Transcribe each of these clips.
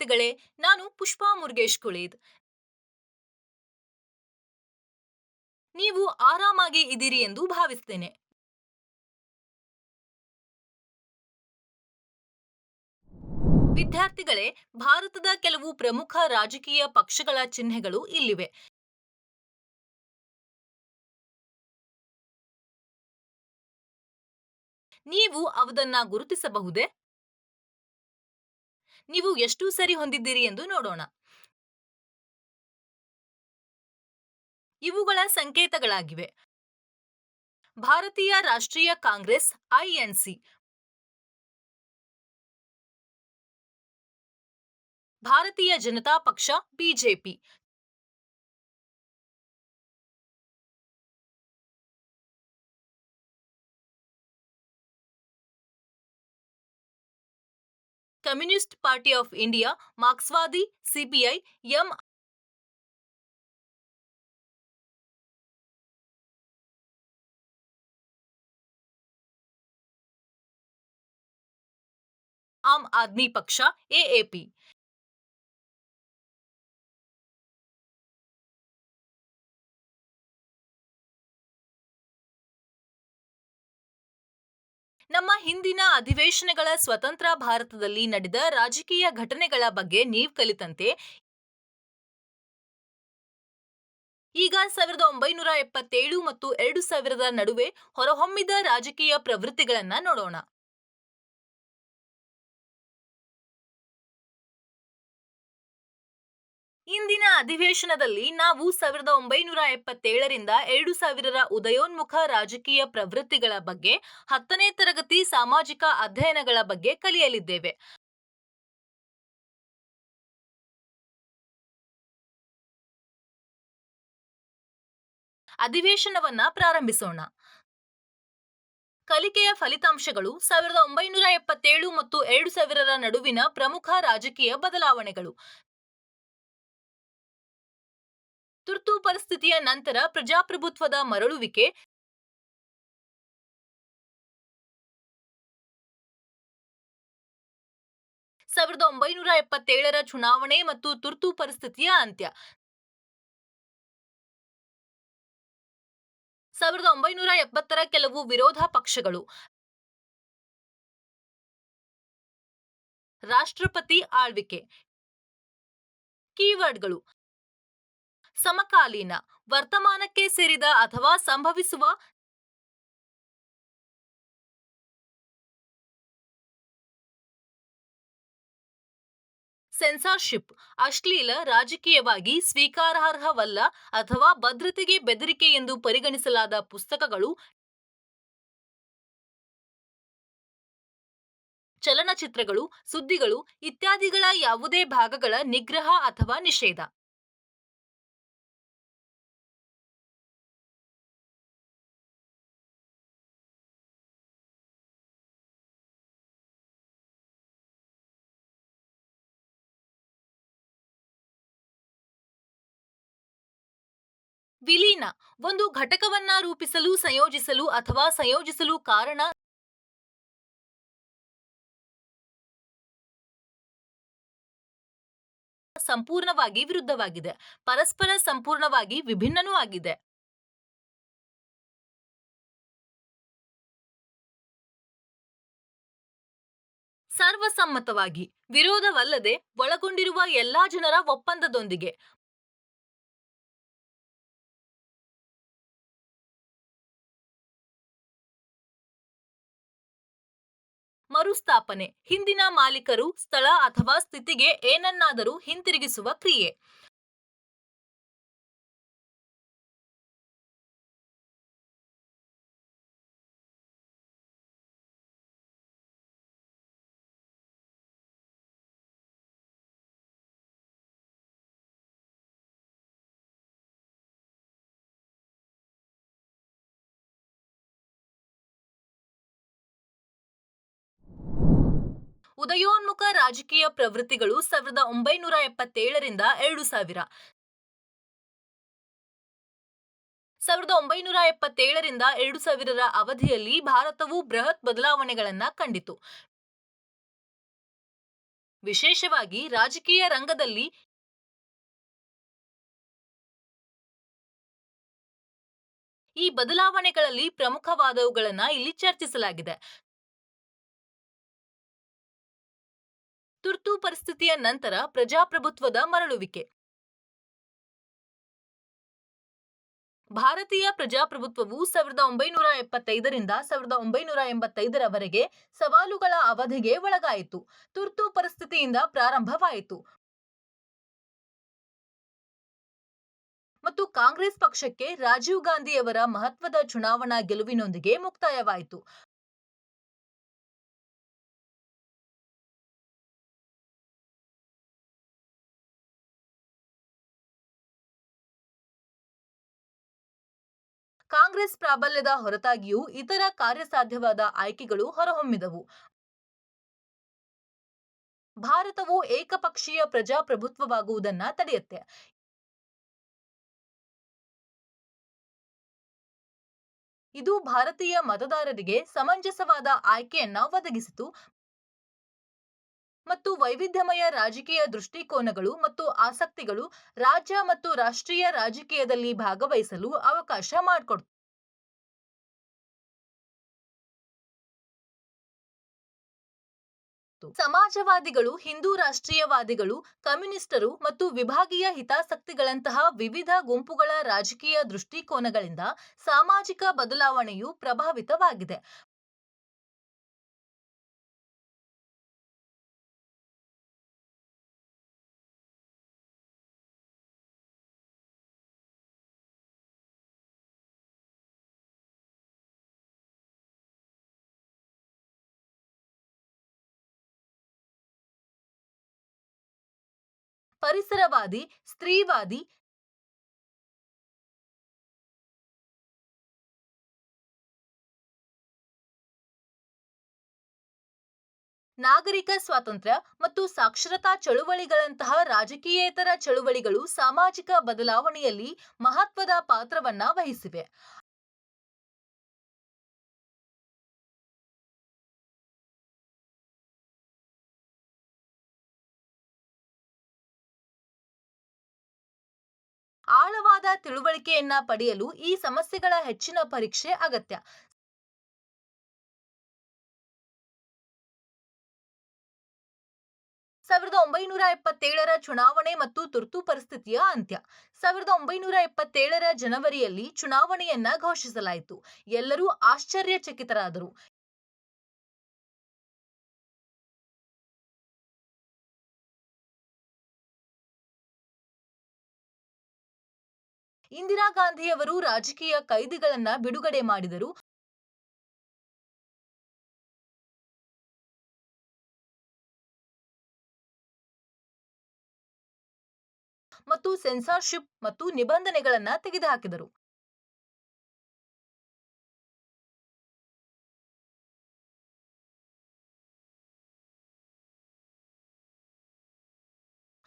ವಿದ್ಯಾರ್ಥಿಗಳೇ, ನಾನು ಪುಷ್ಪಾ ಮುರುಗೇಶ್ ಕುಳೀದ್. ನೀವು ಆರಾಮಾಗಿ ಇದ್ದೀರಿ ಎಂದು ಭಾವಿಸ್ತೇನೆ. ವಿದ್ಯಾರ್ಥಿಗಳೇ, ಭಾರತದ ಕೆಲವು ಪ್ರಮುಖ ರಾಜಕೀಯ ಪಕ್ಷಗಳ ಚಿಹ್ನೆಗಳು ಇಲ್ಲಿವೆ. ನೀವು ಅವುದನ್ನ ಗುರುತಿಸಬಹುದೇ? ನೀವು ಎಷ್ಟು ಸರಿ ಹೊಂದಿದ್ದೀರಿ ಎಂದು ನೋಡೋಣ. ಇವುಗಳ ಸಂಕೇತಗಳಾಗಿವೆ. ಭಾರತೀಯ ರಾಷ್ಟ್ರೀಯ Congress INC, Bharatiya Janata Paksha BJP, Communist Party of India, ಮಾರ್ಕ್ಸ್ವಾದಿ, CPI, M Aam Aadmi Paksha AAP. ನಮ್ಮ ಹಿಂದಿನ ಅಧಿವೇಶನಗಳ ಸ್ವತಂತ್ರ ಭಾರತದಲ್ಲಿ ನಡೆದ ರಾಜಕೀಯ ಘಟನೆಗಳ ಬಗ್ಗೆ ನೀವು ಕಲಿತಂತೆ ಈಗ 1977 ಮತ್ತು 2000 ನಡುವೆ ಹೊರಹೊಮ್ಮಿದ ರಾಜಕೀಯ ಪ್ರವೃತ್ತಿಗಳನ್ನ ನೋಡೋಣ. ಇಂದಿನ ಅಧಿವೇಶನದಲ್ಲಿ ನಾವು 1977ರಿಂದ 2000 ಉದಯೋನ್ಮುಖ ರಾಜಕೀಯ ಪ್ರವೃತ್ತಿಗಳ ಬಗ್ಗೆ 10ನೇ ತರಗತಿ ಸಾಮಾಜಿಕ ಅಧ್ಯಯನಗಳ ಬಗ್ಗೆ ಕಲಿಯಲಿದ್ದೇವೆ. ಅಧಿವೇಶನವನ್ನ ಪ್ರಾರಂಭಿಸೋಣ. ಕಲಿಕೆಯ ಫಲಿತಾಂಶಗಳು 1977 ಮತ್ತು 2000 ನಡುವಿನ ಪ್ರಮುಖ ರಾಜಕೀಯ ಬದಲಾವಣೆಗಳು. ತುರ್ತು ಪರಿಸ್ಥಿತಿಯ ನಂತರ ಪ್ರಜಾಪ್ರಭುತ್ವದ ಮರಳುವಿಕೆ. 1977 ಚುನಾವಣೆ ಮತ್ತು ತುರ್ತು ಪರಿಸ್ಥಿತಿಯ ಅಂತ್ಯ. 1970 ಕೆಲವು ವಿರೋಧ ಪಕ್ಷಗಳು. ರಾಷ್ಟ್ರಪತಿ ಆಳ್ವಿಕೆ. ಕೀವರ್ಡ್ಗಳು: ಸಮಕಾಲೀನ, ವರ್ತಮಾನಕ್ಕೆ ಸೇರಿದ ಅಥವಾ ಸಂಭವಿಸುವ. ಸೆನ್ಸಾರ್ಶಿಪ್, ಅಶ್ಲೀಲ, ರಾಜಕೀಯವಾಗಿ ಸ್ವೀಕಾರಾರ್ಹವಲ್ಲ ಅಥವಾ ಭದ್ರತೆಗೆ ಬೆದರಿಕೆ ಎಂದು ಪರಿಗಣಿಸಲಾದ ಪುಸ್ತಕಗಳು, ಚಲನಚಿತ್ರಗಳು, ಸುದ್ದಿಗಳು ಇತ್ಯಾದಿಗಳ ಯಾವುದೇ ಭಾಗಗಳ ನಿಗ್ರಹ ಅಥವಾ ನಿಷೇಧ. ವಿಲೀನ, ಒಂದು ಘಟಕವನ್ನ ರೂಪಿಸಲು, ಸಂಯೋಜಿಸಲು ಅಥವಾ ಸಂಯೋಜಿಸಲು ಕಾರಣ. ಸಂಪೂರ್ಣವಾಗಿ ವಿರುದ್ಧವಾಗಿದೆ, ಪರಸ್ಪರ ಸಂಪೂರ್ಣವಾಗಿ ವಿಭಿನ್ನನೂ ಆಗಿದೆ. ಸರ್ವಸಮ್ಮತವಾಗಿ, ವಿರೋಧವಲ್ಲದೆ, ಒಳಗೊಂಡಿರುವ ಎಲ್ಲಾ ಜನರ ಒಪ್ಪಂದದೊಂದಿಗೆ. ಮರುಸ್ಥಾಪನೆ, ಹಿಂದಿನ ಮಾಲೀಕರು ಸ್ಥಳ ಅಥವಾ ಸ್ಥಿತಿಗೆ ಏನನ್ನಾದರೂ ಹಿಂತಿರುಗಿಸುವ ಕ್ರಿಯೆ. ಉದಯೋನ್ಮುಖ ರಾಜಕೀಯ ಪ್ರವೃತ್ತಿಗಳು 1977ರಿಂದ 2000. 1977ರಿಂದ 2000 ಅವಧಿಯಲ್ಲಿ ಭಾರತವು ಬೃಹತ್ ಬದಲಾವಣೆಗಳನ್ನ ಕಂಡಿತು. ವಿಶೇಷವಾಗಿ ರಾಜಕೀಯ ರಂಗದಲ್ಲಿ ಈ ಬದಲಾವಣೆಗಳಲ್ಲಿ ಪ್ರಮುಖವಾದವುಗಳನ್ನ ಇಲ್ಲಿ ಚರ್ಚಿಸಲಾಗಿದೆ. ತುರ್ತು ಪರಿಸ್ಥಿತಿಯ ನಂತರ ಪ್ರಜಾಪ್ರಭುತ್ವದ ಮರಳುವಿಕೆ. ಭಾರತೀಯ ಪ್ರಜಾಪ್ರಭುತ್ವವು 1975ರಿಂದ 1985ರವರೆಗೆ ಸವಾಲುಗಳ ಅವಧಿಗೆ ಒಳಗಾಯಿತು. ತುರ್ತು ಪರಿಸ್ಥಿತಿಯಿಂದ ಪ್ರಾರಂಭವಾಯಿತು ಮತ್ತು ಕಾಂಗ್ರೆಸ್ ಪಕ್ಷಕ್ಕೆ ರಾಜೀವ್ ಗಾಂಧಿಯವರ ಮಹತ್ವದ ಚುನಾವಣಾ ಗೆಲುವಿನೊಂದಿಗೆ ಮುಕ್ತಾಯವಾಯಿತು. ಕಾಂಗ್ರೆಸ್ ಪ್ರಾಬಲ್ಯದ ಹೊರತಾಗಿಯೂ ಇತರ ಕಾರ್ಯಸಾಧ್ಯವಾದ ಆಯ್ಕೆಗಳು ಹೊರಹೊಮ್ಮಿದವು. ಭಾರತವು ಏಕಪಕ್ಷೀಯ ಪ್ರಜಾಪ್ರಭುತ್ವವಾಗುವುದನ್ನು ತಡೆಯುತ್ತೆ. ಇದು ಭಾರತೀಯ ಮತದಾರರಿಗೆ ಸಮಂಜಸವಾದ ಆಯ್ಕೆಯನ್ನ ಒದಗಿಸಿತು ಮತ್ತು ವೈವಿಧ್ಯಮಯ ರಾಜಕೀಯ ದೃಷ್ಟಿಕೋನಗಳು ಮತ್ತು ಆಸಕ್ತಿಗಳು ರಾಜ್ಯ ಮತ್ತು ರಾಷ್ಟ್ರೀಯ ರಾಜಕೀಯದಲ್ಲಿ ಭಾಗವಹಿಸಲು ಅವಕಾಶ ಮಾಡಿಕೊಡ್ತು. ಸಮಾಜವಾದಿಗಳು, ಹಿಂದೂ ರಾಷ್ಟ್ರೀಯವಾದಿಗಳು, ಕಮ್ಯುನಿಸ್ಟರು ಮತ್ತು ವಿಭಾಗೀಯ ಹಿತಾಸಕ್ತಿಗಳಂತಹ ವಿವಿಧ ಗುಂಪುಗಳ ರಾಜಕೀಯ ದೃಷ್ಟಿಕೋನಗಳಿಂದ ಸಾಮಾಜಿಕ ಬದಲಾವಣೆಯು ಪ್ರಭಾವಿತವಾಗಿದೆ. ಪರಿಸರವಾದಿ, ಸ್ತ್ರೀವಾದಿ, ನಾಗರಿಕ ಸ್ವಾತಂತ್ರ್ಯ ಮತ್ತು ಸಾಕ್ಷರತಾ ಚಳುವಳಿಗಳಂತಹ ರಾಜಕೀಯೇತರ ಚಳುವಳಿಗಳು ಸಾಮಾಜಿಕ ಬದಲಾವಣೆಯಲ್ಲಿ ಮಹತ್ವದ ಪಾತ್ರವನ್ನ ವಹಿಸಿವೆ. ಆಳವಾದ ತಿಳುವಳಿಕೆಯನ್ನ ಪಡೆಯಲು ಈ ಸಮಸ್ಯೆಗಳ ಹೆಚ್ಚಿನ ಪರೀಕ್ಷೆ ಅಗತ್ಯ. 1977ರ ಚುನಾವಣೆ ಮತ್ತು ತುರ್ತು ಪರಿಸ್ಥಿತಿಯ ಅಂತ್ಯ. 1977ರ ಜನವರಿಯಲ್ಲಿ ಚುನಾವಣೆಯನ್ನ ಘೋಷಿಸಲಾಯಿತು. ಎಲ್ಲರೂ ಆಶ್ಚರ್ಯಚಕಿತರಾದರು. ಇಂದಿರಾ ಗಾಂಧಿಯವರು ರಾಜಕೀಯ ಕೈದಿಗಳನ್ನ ಬಿಡುಗಡೆ ಮಾಡಿದರು ಮತ್ತು ಸೆನ್ಸಾರ್ಶಿಪ್ ಮತ್ತು ನಿಬಂಧನೆಗಳನ್ನ ತೆಗೆದುಹಾಕಿದರು.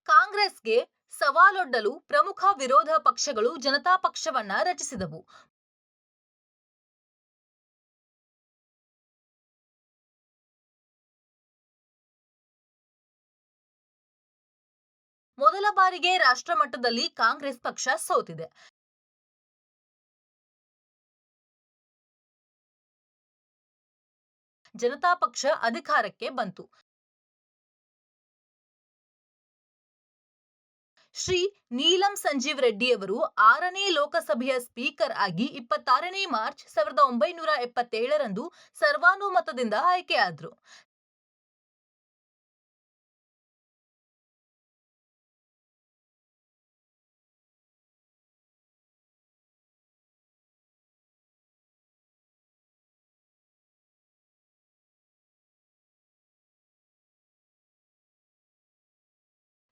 ಕಾಂಗ್ರೆಸ್ಗೆ ಸವಾಲೊಡ್ಡಲು ಪ್ರಮುಖ ವಿರೋಧ ಪಕ್ಷಗಳು ಜನತಾ ಪಕ್ಷವನ್ನ ರಚಿಸಿದವು. ಮೊದಲ ಬಾರಿಗೆ ರಾಷ್ಟ್ರಮಟ್ಟದಲ್ಲಿ ಕಾಂಗ್ರೆಸ್ ಪಕ್ಷ ಸೋತಿದೆ. ಜನತಾ ಪಕ್ಷ ಅಧಿಕಾರಕ್ಕೆ ಬಂತು. ಶ್ರೀ ನೀಲಂ ಸಂಜೀವ್ ರೆಡ್ಡಿಯವರು 6ನೇ ಲೋಕಸಭೆಯ ಸ್ಪೀಕರ್ ಆಗಿ 26ನೇ ಮಾರ್ಚ್ 1977ರಂದು ಸರ್ವಾನುಮತದಿಂದ ಆಯ್ಕೆಯಾದರು.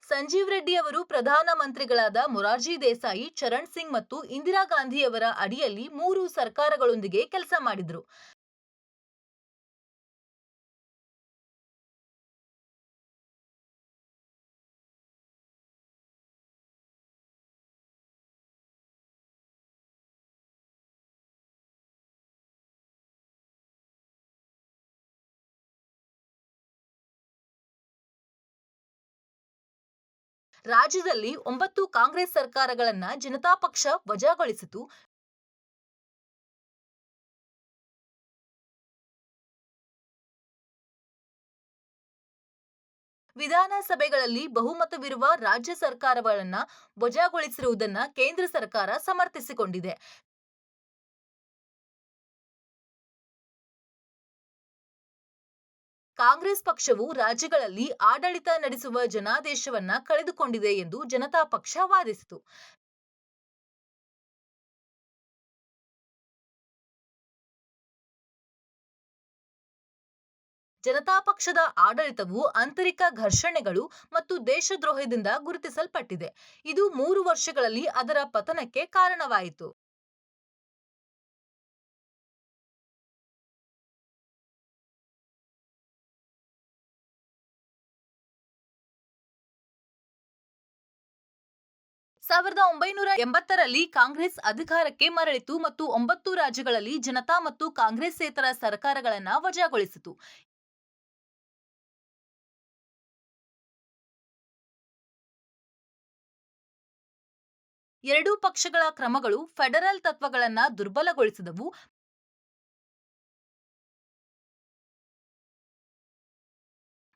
ಸಂಜೀವ್ ರೆಡ್ಡಿ ಅವರು ಪ್ರಧಾನ ಮಂತ್ರಿಗಳಾದ ಮೊರಾರ್ಜಿ ದೇಸಾಯಿ, ಚರಣ್ ಸಿಂಗ್ ಮತ್ತು ಇಂದಿರಾ ಗಾಂಧಿಯವರ ಅಡಿಯಲ್ಲಿ 3 ಸರ್ಕಾರಗಳೊಂದಿಗೆ ಕೆಲಸ ಮಾಡಿದರು. ರಾಜ್ಯದಲ್ಲಿ 9 ಕಾಂಗ್ರೆಸ್ ಸರ್ಕಾರಗಳನ್ನ ಜನತಾ ಪಕ್ಷ ವಜಾಗೊಳಿಸಿತು. ವಿಧಾನಸಭೆಗಳಲ್ಲಿ ಬಹುಮತವಿರುವ ರಾಜ್ಯ ಸರ್ಕಾರಗಳನ್ನ ವಜಾಗೊಳಿಸಿರುವುದನ್ನ ಕೇಂದ್ರ ಸರ್ಕಾರ ಸಮರ್ಥಿಸಿಕೊಂಡಿದೆ. ಕಾಂಗ್ರೆಸ್ ಪಕ್ಷವು ರಾಜ್ಯಗಳಲ್ಲಿ ಆಡಳಿತ ನಡೆಸುವ ಜನಾದೇಶವನ್ನ ಕಳೆದುಕೊಂಡಿದೆ ಎಂದು ಜನತಾ ಪಕ್ಷ ವಾದಿಸಿತು. ಜನತಾ ಪಕ್ಷದ ಆಡಳಿತವು ಆಂತರಿಕ ಘರ್ಷಣೆಗಳು ಮತ್ತು ದೇಶದ್ರೋಹದಿಂದ ಗುರುತಿಸಲ್ಪಟ್ಟಿದೆ. ಇದು 3 ವರ್ಷಗಳಲ್ಲಿ ಅದರ ಪತನಕ್ಕೆ ಕಾರಣವಾಯಿತು. ಸಾವಿರದ 1980ರಲ್ಲಿ ಕಾಂಗ್ರೆಸ್ ಅಧಿಕಾರಕ್ಕೆ ಮರಳಿತು ಮತ್ತು 9 ರಾಜ್ಯಗಳಲ್ಲಿ ಜನತಾ ಮತ್ತು ಕಾಂಗ್ರೆಸ್ಸೇತರ ಸರ್ಕಾರಗಳನ್ನು ವಜಾಗೊಳಿಸಿತು. ಎರಡೂ ಪಕ್ಷಗಳ ಕ್ರಮಗಳು ಫೆಡರಲ್ ತತ್ವಗಳನ್ನು ದುರ್ಬಲಗೊಳಿಸಿದವು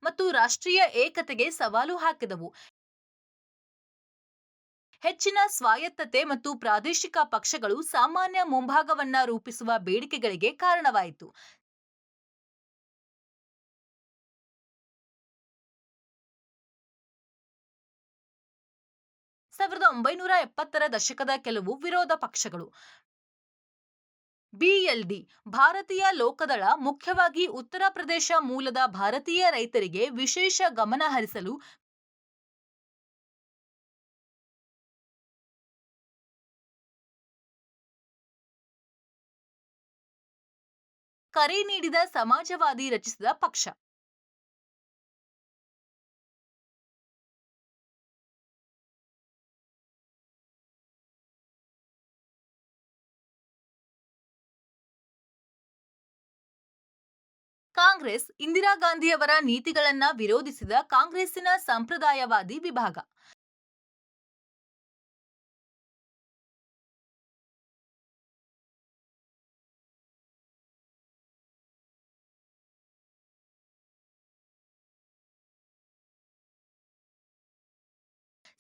ಮತ್ತು ರಾಷ್ಟ್ರೀಯ ಏಕತೆಗೆ ಸವಾಲು ಹಾಕಿದವು. ಹೆಚ್ಚಿನ ಸ್ವಾಯತ್ತತೆ ಮತ್ತು ಪ್ರಾದೇಶಿಕ ಪಕ್ಷಗಳು ಸಾಮಾನ್ಯ ಮುಂಭಾಗವನ್ನ ರೂಪಿಸುವ ಬೇಡಿಕೆಗಳಿಗೆ ಕಾರಣವಾಯಿತು. ಸಾವಿರದ 1970ರ ದಶಕದ ಕೆಲವು ವಿರೋಧ ಪಕ್ಷಗಳು ಬಿಎಲ್ಡಿ ಭಾರತೀಯ ಲೋಕದಳ ಮುಖ್ಯವಾಗಿ ಉತ್ತರ ಪ್ರದೇಶ ಮೂಲದ ಭಾರತೀಯ ರೈತರಿಗೆ ವಿಶೇಷ ಗಮನ ಹರಿಸಲು ಕರೆ ನೀಡಿದ ಸಮಾಜವಾದಿ ರಚಿಸಿದ ಪಕ್ಷ. ಕಾಂಗ್ರೆಸ್ ಇಂದಿರಾ ಗಾಂಧಿಯವರ ನೀತಿಗಳನ್ನ ವಿರೋಧಿಸಿದ ಕಾಂಗ್ರೆಸ್ಸಿನ ಸಂಪ್ರದಾಯವಾದಿ ವಿಭಾಗ.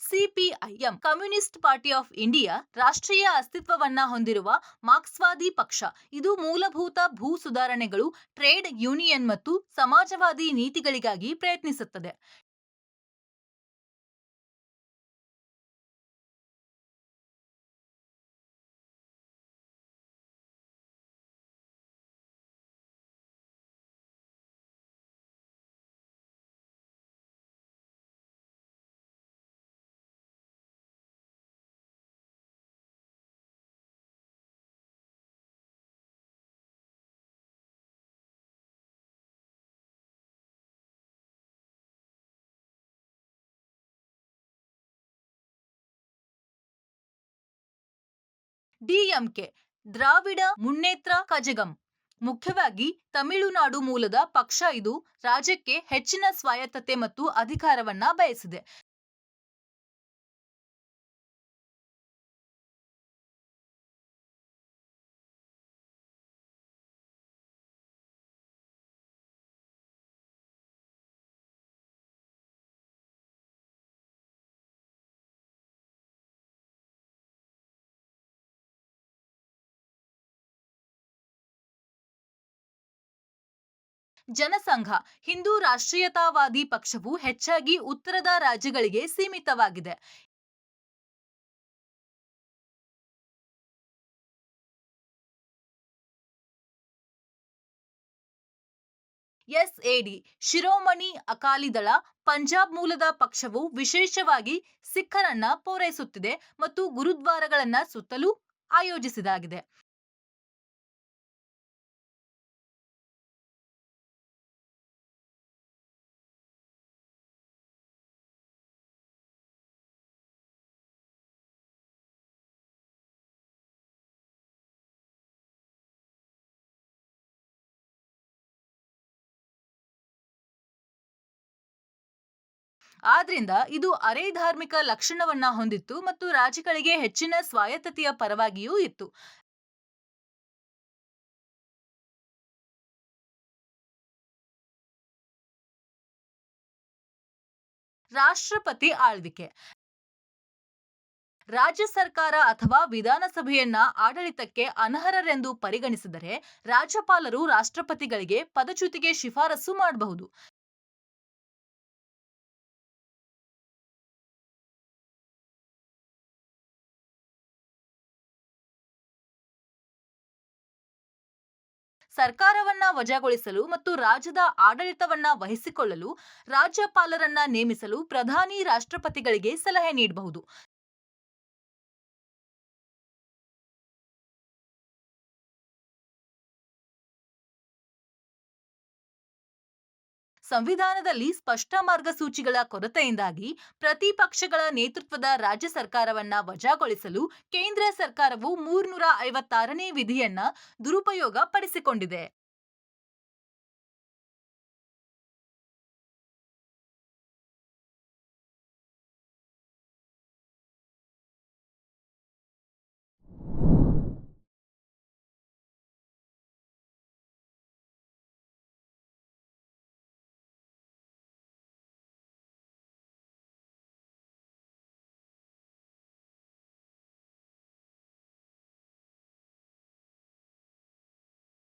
CPIM communist Party of India ರಾಷ್ಟ್ರೀಯ ಅಸ್ತಿತ್ವವನ್ನ ಹೊಂದಿರುವ ಮಾರ್ಕ್ಸ್ವಾದಿ ಪಕ್ಷ. ಇದು ಮೂಲಭೂತ ಭೂ ಸುಧಾರಣೆಗಳು, ಟ್ರೇಡ್ ಯೂನಿಯನ್ ಮತ್ತು ಸಮಾಜವಾದಿ ನೀತಿಗಳಿಗಾಗಿ ಪ್ರಯತ್ನಿಸುತ್ತದೆ. ಡಿಎಂಕೆ ದ್ರಾವಿಡ ಮುನ್ನೇತ್ರ ಕಜಗಂ ಮುಖ್ಯವಾಗಿ ತಮಿಳುನಾಡು ಮೂಲದ ಪಕ್ಷ. ಇದು ರಾಜ್ಯಕ್ಕೆ ಹೆಚ್ಚಿನ ಸ್ವಾಯತ್ತತೆ ಮತ್ತು ಅಧಿಕಾರವನ್ನ ಬಯಸಿದೆ. ಜನಸಂಘ ಹಿಂದೂ ರಾಷ್ಟ್ರೀಯತಾವಾದಿ ಪಕ್ಷವು ಹೆಚ್ಚಾಗಿ ಉತ್ತರದ ರಾಜ್ಯಗಳಿಗೆ ಸೀಮಿತವಾಗಿದೆ. ಎಸ್ಎಡಿ ಶಿರೋಮಣಿ ಅಕಾಲಿದಳ ಪಂಜಾಬ್ ಮೂಲದ ಪಕ್ಷವು ವಿಶೇಷವಾಗಿ ಸಿಖ್ಖರನ್ನ ಪೂರೈಸುತ್ತಿದೆ ಮತ್ತು ಗುರುದ್ವಾರಗಳನ್ನ ಸುತ್ತಲೂ ಆಯೋಜಿಸಿದಾಗಿದೆ. ಆದ್ರಿಂದ ಇದು ಅರೆ ಧಾರ್ಮಿಕ ಲಕ್ಷಣವನ್ನ ಹೊಂದಿತ್ತು ಮತ್ತು ರಾಜ್ಯಗಳಿಗೆ ಹೆಚ್ಚಿನ ಸ್ವಾಯತ್ತತೆಯ ಪರವಾಗಿಯೂ ಇತ್ತು. ರಾಷ್ಟ್ರಪತಿ ಆಳ್ವಿಕೆ. ರಾಜ್ಯ ಸರ್ಕಾರ ಅಥವಾ ವಿಧಾನಸಭೆಯನ್ನ ಆಡಳಿತಕ್ಕೆ ಅನರ್ಹರೆಂದು ಪರಿಗಣಿಸಿದರೆ ರಾಜ್ಯಪಾಲರು ರಾಷ್ಟ್ರಪತಿಗಳಿಗೆ ಪದಚ್ಯುತಿಗೆ ಶಿಫಾರಸು ಮಾಡಬಹುದು. ಸರ್ಕಾರವನ್ನ ವಜಾಗೊಳಿಸಲು ಮತ್ತು ರಾಜ್ಯದ ಆಡಳಿತವನ್ನ ವಹಿಸಿಕೊಳ್ಳಲು ರಾಜ್ಯಪಾಲರನ್ನ ನೇಮಿಸಲು ಪ್ರಧಾನಿ ರಾಷ್ಟ್ರಪತಿಗಳಿಗೆ ಸಲಹೆ ನೀಡಬಹುದು. ಸಂವಿಧಾನದಲ್ಲಿ ಸ್ಪಷ್ಟ ಮಾರ್ಗಸೂಚಿಗಳ ಕೊರತೆಯಿಂದಾಗಿ ಪ್ರತಿಪಕ್ಷಗಳ ನೇತೃತ್ವದ ರಾಜ್ಯ ಸರ್ಕಾರವನ್ನ ವಜಾಗೊಳಿಸಲು ಕೇಂದ್ರ ಸರ್ಕಾರವು 356ನೇ ವಿಧಿಯನ್ನ ದುರುಪಯೋಗ ಪಡಿಸಿಕೊಂಡಿದೆ.